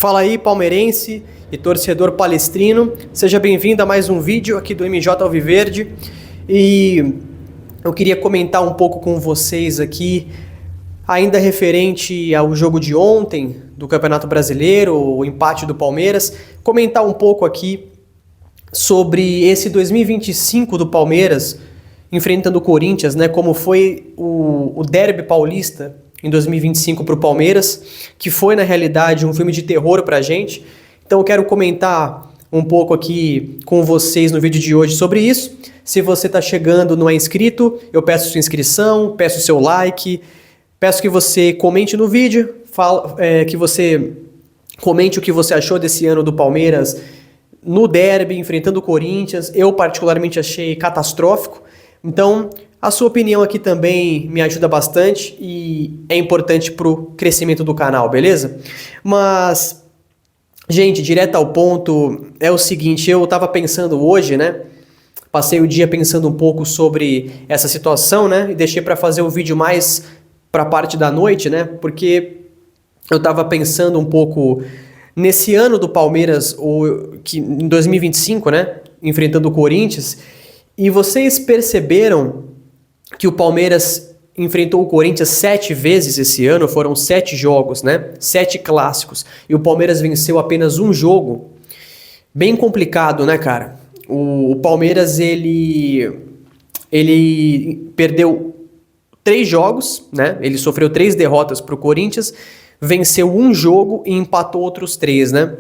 Fala aí, palmeirense e torcedor palestrino, seja bem-vindo a mais um vídeo aqui do MJ Alviverde. E eu queria comentar um pouco com vocês aqui, ainda referente ao jogo de ontem do Campeonato Brasileiro, o empate do Palmeiras, comentar um pouco aqui sobre esse 2025 do Palmeiras enfrentando o Corinthians, né? Como foi o derby paulista em 2025 para o Palmeiras, que foi na realidade um filme de terror pra gente. Então eu quero comentar um pouco aqui com vocês no vídeo de hoje sobre isso. Se você está chegando e não é inscrito, eu peço sua inscrição, peço seu like, peço que você comente no vídeo, que você comente o que você achou desse ano do Palmeiras no derby, enfrentando o Corinthians. Eu particularmente achei catastrófico. Então, a sua opinião aqui também me ajuda bastante e é importante para o crescimento do canal, beleza? Mas, gente, direto ao ponto, é o seguinte, eu estava pensando hoje, né? Passei o dia pensando um pouco sobre essa situação, né? E deixei para fazer o vídeo mais para a parte da noite, né? Porque eu estava pensando um pouco nesse ano do Palmeiras, que em 2025, né? Enfrentando o Corinthians. E vocês perceberam que o Palmeiras enfrentou o Corinthians 7 vezes esse ano, foram 7 jogos, né? 7 clássicos. E o Palmeiras venceu apenas um jogo. Bem complicado, né, cara? O Palmeiras, ele perdeu 3 jogos, né? Ele sofreu 3 derrotas para o Corinthians, venceu um jogo e empatou outros 3, né?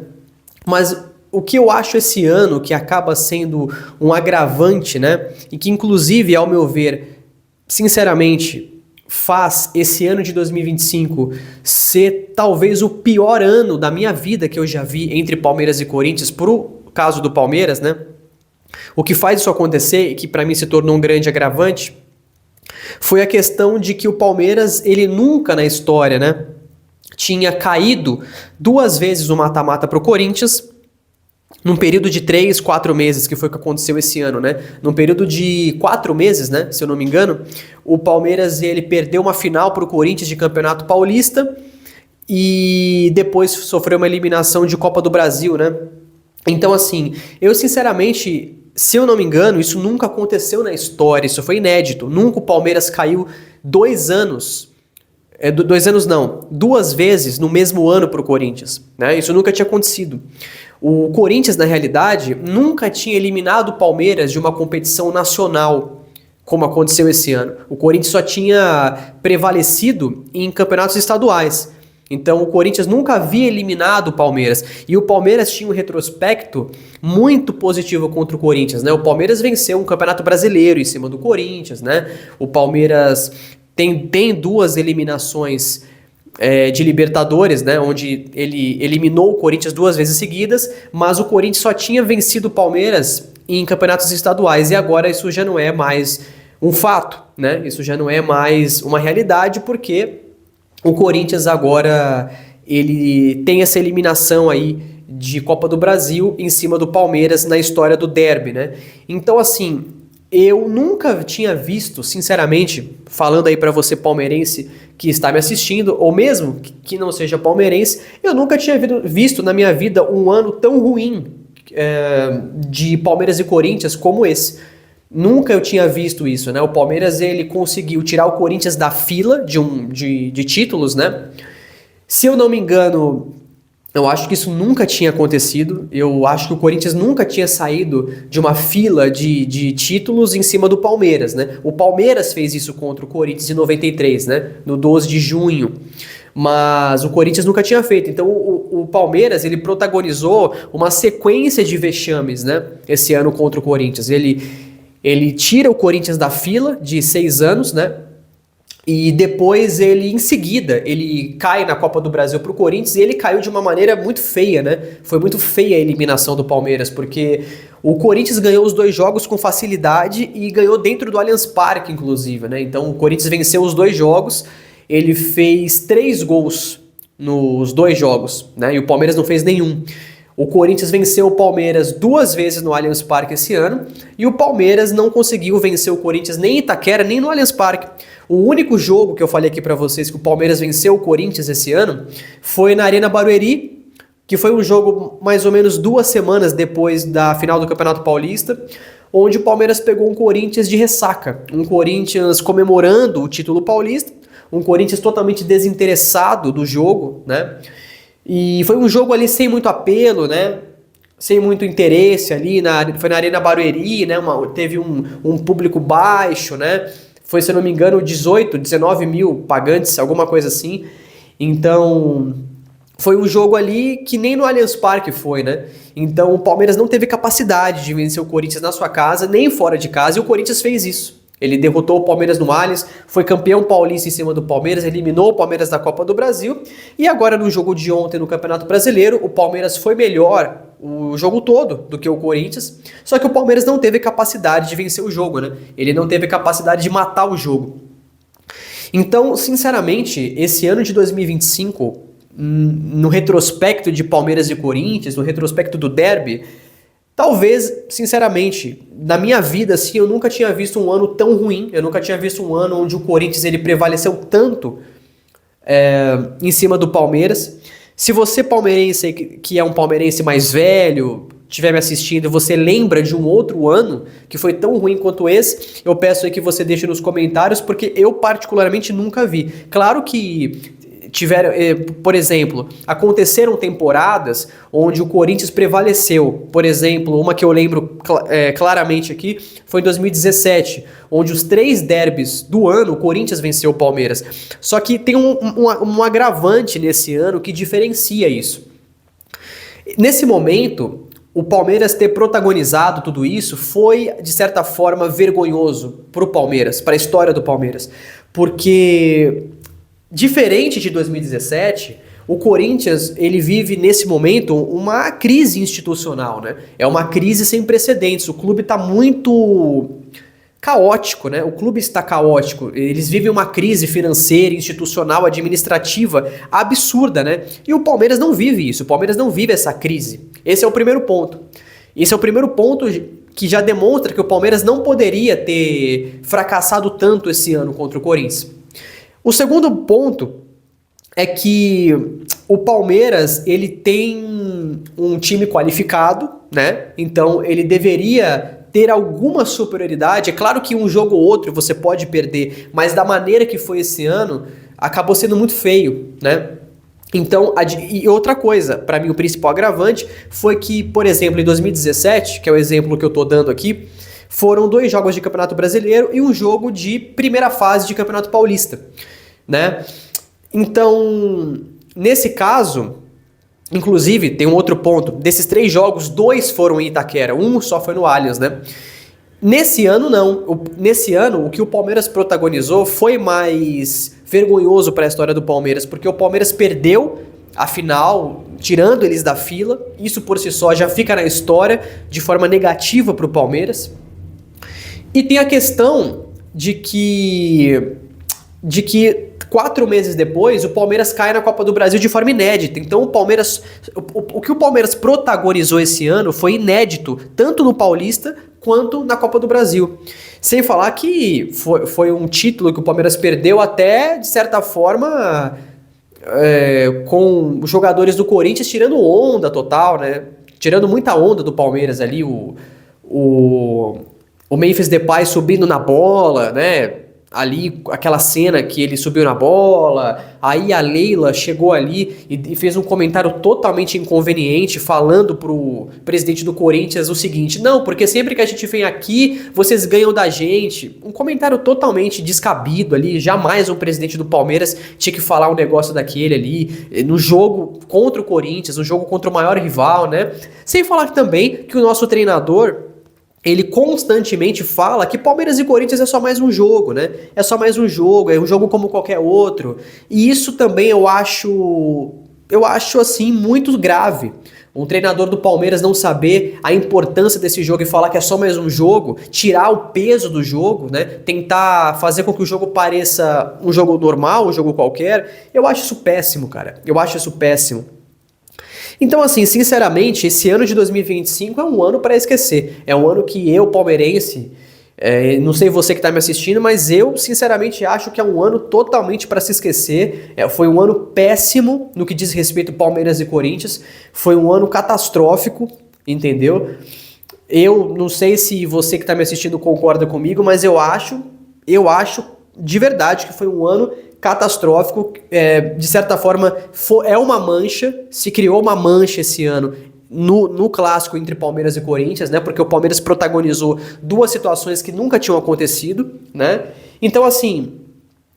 Mas o que eu acho esse ano que acaba sendo um agravante, né? E que inclusive, ao meu ver, sinceramente, faz esse ano de 2025 ser talvez o pior ano da minha vida que eu já vi entre Palmeiras e Corinthians, pro caso do Palmeiras, né? O que faz isso acontecer e que para mim se tornou um grande agravante foi a questão de que o Palmeiras, ele nunca na história, né, tinha caído 2 vezes no mata-mata pro Corinthians, num período de 3, 4 meses, que foi o que aconteceu esse ano, né? Num período de 4 meses, né? Se eu não me engano, o Palmeiras, ele perdeu uma final para o Corinthians de Campeonato Paulista e depois sofreu uma eliminação de Copa do Brasil, né? Então, assim, eu sinceramente, se eu não me engano, isso nunca aconteceu na história, isso foi inédito. Nunca o Palmeiras caiu 2 anos... 2 anos não, 2 vezes no mesmo ano para o Corinthians, né? Isso nunca tinha acontecido. O Corinthians, na realidade, nunca tinha eliminado o Palmeiras de uma competição nacional, como aconteceu esse ano. O Corinthians só tinha prevalecido em campeonatos estaduais. Então o Corinthians nunca havia eliminado o Palmeiras. E o Palmeiras tinha um retrospecto muito positivo contra o Corinthians, né? O Palmeiras venceu um campeonato brasileiro em cima do Corinthians, né? O Palmeiras tem 2 eliminações de Libertadores, né, onde ele eliminou o Corinthians 2 vezes seguidas, mas o Corinthians só tinha vencido o Palmeiras em campeonatos estaduais, e agora isso já não é mais um fato, né, isso já não é mais uma realidade, porque o Corinthians agora ele tem essa eliminação aí de Copa do Brasil em cima do Palmeiras na história do derby, né. Então, assim, eu nunca tinha visto, sinceramente, falando aí pra você palmeirense que está me assistindo, ou mesmo que não seja palmeirense, eu nunca tinha visto na minha vida um ano tão ruim de Palmeiras e Corinthians como esse. Nunca eu tinha visto isso, né? O Palmeiras, ele conseguiu tirar o Corinthians da fila de títulos, né? Se eu não me engano, eu acho que isso nunca tinha acontecido. Eu acho que o Corinthians nunca tinha saído de uma fila de títulos em cima do Palmeiras, né? O Palmeiras fez isso contra o Corinthians em 93, né? No 12 de junho. Mas o Corinthians nunca tinha feito. Então o Palmeiras, ele protagonizou uma sequência de vexames, né? Esse ano contra o Corinthians. Ele tira o Corinthians da fila de 6 anos, né? E depois em seguida, ele cai na Copa do Brasil pro Corinthians e ele caiu de uma maneira muito feia, né? Foi muito feia a eliminação do Palmeiras, porque o Corinthians ganhou os 2 jogos com facilidade e ganhou dentro do Allianz Parque, inclusive, né? Então o Corinthians venceu os 2 jogos, ele fez 3 gols nos 2 jogos, né? E o Palmeiras não fez nenhum. O Corinthians venceu o Palmeiras 2 vezes no Allianz Parque esse ano, e o Palmeiras não conseguiu vencer o Corinthians nem em Itaquera, nem no Allianz Parque. O único jogo que eu falei aqui pra vocês que o Palmeiras venceu o Corinthians esse ano foi na Arena Barueri, que foi um jogo mais ou menos 2 semanas depois da final do Campeonato Paulista, onde o Palmeiras pegou um Corinthians de ressaca, um Corinthians comemorando o título paulista, um Corinthians totalmente desinteressado do jogo, né? E foi um jogo ali sem muito apelo, né? Sem muito interesse ali, foi na Arena Barueri, né? Teve um público baixo, né? Foi, se eu não me engano, 18, 19 mil pagantes, alguma coisa assim. Então, foi um jogo ali que nem no Allianz Parque foi, né? Então, o Palmeiras não teve capacidade de vencer o Corinthians na sua casa, nem fora de casa, e o Corinthians fez isso. Ele derrotou o Palmeiras no Allianz, foi campeão paulista em cima do Palmeiras, eliminou o Palmeiras da Copa do Brasil, e agora no jogo de ontem no Campeonato Brasileiro, o Palmeiras foi melhor o jogo todo do que o Corinthians, só que o Palmeiras não teve capacidade de vencer o jogo, né? Ele não teve capacidade de matar o jogo. Então, sinceramente, esse ano de 2025, no retrospecto de Palmeiras e Corinthians, no retrospecto do derby, talvez, sinceramente, na minha vida, assim, eu nunca tinha visto um ano tão ruim, eu nunca tinha visto um ano onde o Corinthians ele prevaleceu tanto em cima do Palmeiras. Se você palmeirense, que é um palmeirense mais velho, estiver me assistindo, você lembra de um outro ano que foi tão ruim quanto esse, eu peço aí que você deixe nos comentários, porque eu particularmente nunca vi. Claro que tiveram, por exemplo, aconteceram temporadas onde o Corinthians prevaleceu. Por exemplo, uma que eu lembro claramente aqui foi em 2017, onde os 3 derbys do ano o Corinthians venceu o Palmeiras. Só que tem um agravante nesse ano que diferencia isso. Nesse momento, o Palmeiras ter protagonizado tudo isso foi, de certa forma, vergonhoso para o Palmeiras, para a história do Palmeiras. Porque, diferente de 2017, o Corinthians ele vive nesse momento uma crise institucional, né? É uma crise sem precedentes. O clube está muito caótico, né? O clube está caótico. Eles vivem uma crise financeira, institucional, administrativa absurda, né? E o Palmeiras não vive isso. O Palmeiras não vive essa crise. Esse é o primeiro ponto. Esse é o primeiro ponto que já demonstra que o Palmeiras não poderia ter fracassado tanto esse ano contra o Corinthians. O segundo ponto é que o Palmeiras ele tem um time qualificado, né? Então ele deveria ter alguma superioridade. É claro que um jogo ou outro você pode perder, mas da maneira que foi esse ano, acabou sendo muito feio, né? Então, e outra coisa, para mim o principal agravante foi que, por exemplo, em 2017, que é o exemplo que eu tô dando aqui, foram 2 jogos de Campeonato Brasileiro e um jogo de primeira fase de Campeonato Paulista, né? Então, nesse caso, inclusive, tem um outro ponto, desses 3 jogos, 2 foram em Itaquera, um só foi no Allianz, né? Nesse ano, não. Nesse ano, o que o Palmeiras protagonizou foi mais vergonhoso para a história do Palmeiras, porque o Palmeiras perdeu a final, tirando eles da fila. Isso por si só já fica na história de forma negativa para o Palmeiras. E tem a questão de que 4 meses depois, o Palmeiras cai na Copa do Brasil de forma inédita. Então, o que o Palmeiras protagonizou esse ano foi inédito, tanto no Paulista quanto na Copa do Brasil. Sem falar que foi um título que o Palmeiras perdeu até, de certa forma, com os jogadores do Corinthians tirando onda total, né? Tirando muita onda do Palmeiras ali, o Memphis Depay subindo na bola, né? Ali, aquela cena que ele subiu na bola, aí a Leila chegou ali e fez um comentário totalmente inconveniente, falando pro presidente do Corinthians o seguinte: não, porque sempre que a gente vem aqui, vocês ganham da gente. Um comentário totalmente descabido ali, jamais um presidente do Palmeiras tinha que falar um negócio daquele ali, no jogo contra o Corinthians, no jogo contra o maior rival, né? Sem falar também que o nosso treinador, ele constantemente fala que Palmeiras e Corinthians é só mais um jogo, né? É só mais um jogo, é um jogo como qualquer outro. E isso também eu acho assim muito grave. Um treinador do Palmeiras não saber a importância desse jogo e falar que é só mais um jogo, tirar o peso do jogo, né? Tentar fazer com que o jogo pareça um jogo normal, um jogo qualquer. Eu acho isso péssimo, cara. Eu acho isso péssimo. Então, assim, sinceramente, esse ano de 2025 é um ano para esquecer. É um ano que eu, palmeirense, Não sei você que está me assistindo, mas eu sinceramente acho que é um ano totalmente para se esquecer. Foi um ano péssimo no que diz respeito ao Palmeiras e Corinthians. Foi um ano catastrófico, entendeu? Eu não sei se você que está me assistindo concorda comigo, mas eu acho de verdade que foi um ano catastrófico. De certa forma, é uma mancha, se criou uma mancha esse ano no clássico entre Palmeiras e Corinthians, né? Porque o Palmeiras protagonizou duas situações que nunca tinham acontecido, né? Então, assim,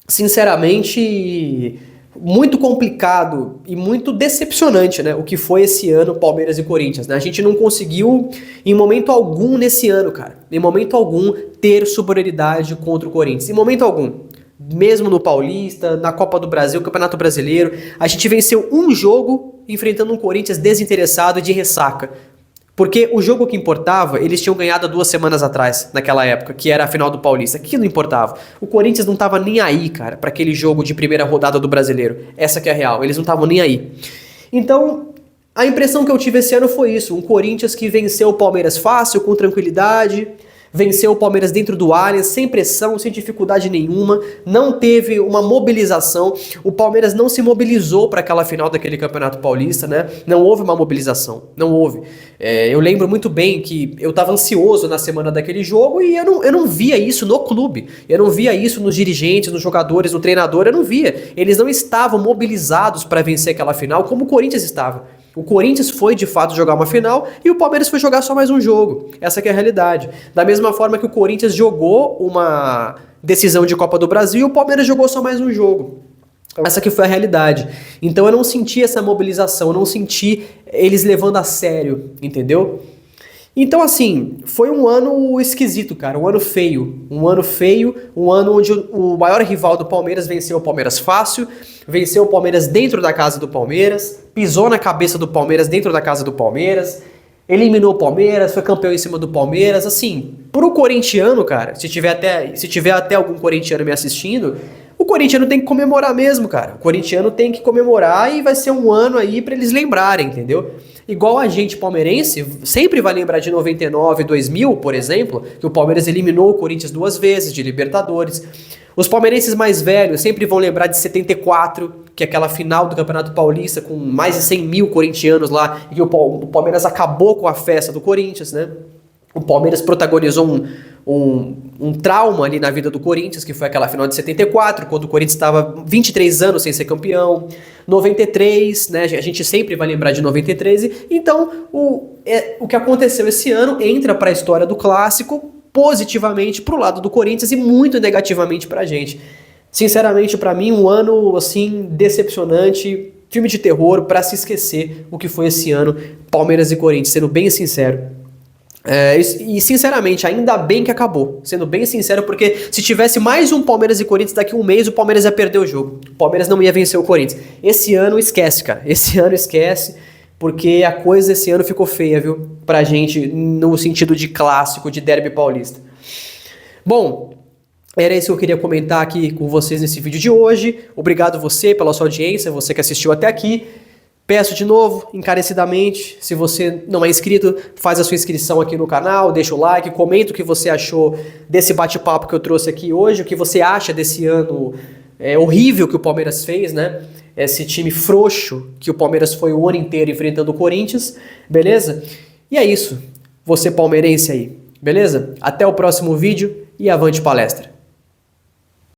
sinceramente, muito complicado e muito decepcionante, né? O que foi esse ano Palmeiras e Corinthians, né? A gente não conseguiu, em momento algum nesse ano, cara, em momento algum, ter superioridade contra o Corinthians. Em momento algum. Mesmo no Paulista, na Copa do Brasil, Campeonato Brasileiro, a gente venceu um jogo enfrentando um Corinthians desinteressado e de ressaca. Porque o jogo que importava, eles tinham ganhado 2 semanas atrás, naquela época, que era a final do Paulista. Que não importava. O Corinthians não tava nem aí, cara, para aquele jogo de primeira rodada do Brasileiro. Essa que é a real, eles não estavam nem aí. Então, a impressão que eu tive esse ano foi isso. Um Corinthians que venceu o Palmeiras fácil, com tranquilidade. Venceu o Palmeiras dentro do Allianz, sem pressão, sem dificuldade nenhuma, não teve uma mobilização, o Palmeiras não se mobilizou para aquela final daquele Campeonato Paulista, né? Não houve uma mobilização, não houve. Eu lembro muito bem que eu estava ansioso na semana daquele jogo e eu não via isso no clube, eu não via isso nos dirigentes, nos jogadores, no treinador, eu não via. Eles não estavam mobilizados para vencer aquela final como o Corinthians estava. O Corinthians foi de fato jogar uma final e o Palmeiras foi jogar só mais um jogo. Essa que é a realidade. Da mesma forma que o Corinthians jogou uma decisão de Copa do Brasil e o Palmeiras jogou só mais um jogo. Essa que foi a realidade. Então eu não senti essa mobilização, eu não senti eles levando a sério, entendeu? Então, assim, foi um ano esquisito, cara, um ano feio, um ano onde o maior rival do Palmeiras venceu o Palmeiras fácil, venceu o Palmeiras dentro da casa do Palmeiras, pisou na cabeça do Palmeiras dentro da casa do Palmeiras, eliminou o Palmeiras, foi campeão em cima do Palmeiras, assim, pro corintiano, cara, se tiver até algum corintiano me assistindo, o corintiano tem que comemorar mesmo, cara, o corintiano tem que comemorar e vai ser um ano aí pra eles lembrarem, entendeu? Igual a gente palmeirense, sempre vai lembrar de 99, 2000, por exemplo, que o Palmeiras eliminou o Corinthians 2 vezes de Libertadores. Os palmeirenses mais velhos sempre vão lembrar de 74, que é aquela final do Campeonato Paulista com mais de 100 mil corintianos lá, e o Palmeiras acabou com a festa do Corinthians, né? O Palmeiras protagonizou um trauma ali na vida do Corinthians, que foi aquela final de 74, quando o Corinthians estava 23 anos sem ser campeão. 93, né? A gente sempre vai lembrar de 93. Então, o que aconteceu esse ano entra para a história do clássico positivamente pro lado do Corinthians e muito negativamente pra gente. Sinceramente, para mim, um ano assim decepcionante, filme de terror para se esquecer o que foi esse ano, Palmeiras e Corinthians, sendo bem sincero. E sinceramente, ainda bem que acabou, sendo bem sincero, porque se tivesse mais um Palmeiras e Corinthians daqui a um mês, o Palmeiras ia perder o jogo, o Palmeiras não ia vencer o Corinthians. Esse ano esquece, cara, esse ano esquece, porque a coisa esse ano ficou feia, viu, pra gente, no sentido de clássico, de derby paulista. Bom, era isso que eu queria comentar aqui com vocês nesse vídeo de hoje. Obrigado você pela sua audiência, você que assistiu até aqui. Peço de novo, encarecidamente, se você não é inscrito, faz a sua inscrição aqui no canal, deixa o like, comenta o que você achou desse bate-papo que eu trouxe aqui hoje, o que você acha desse ano horrível que o Palmeiras fez, né? Esse time frouxo que o Palmeiras foi o ano inteiro enfrentando o Corinthians, beleza? E é isso, você palmeirense aí, beleza? Até o próximo vídeo e avante palestra!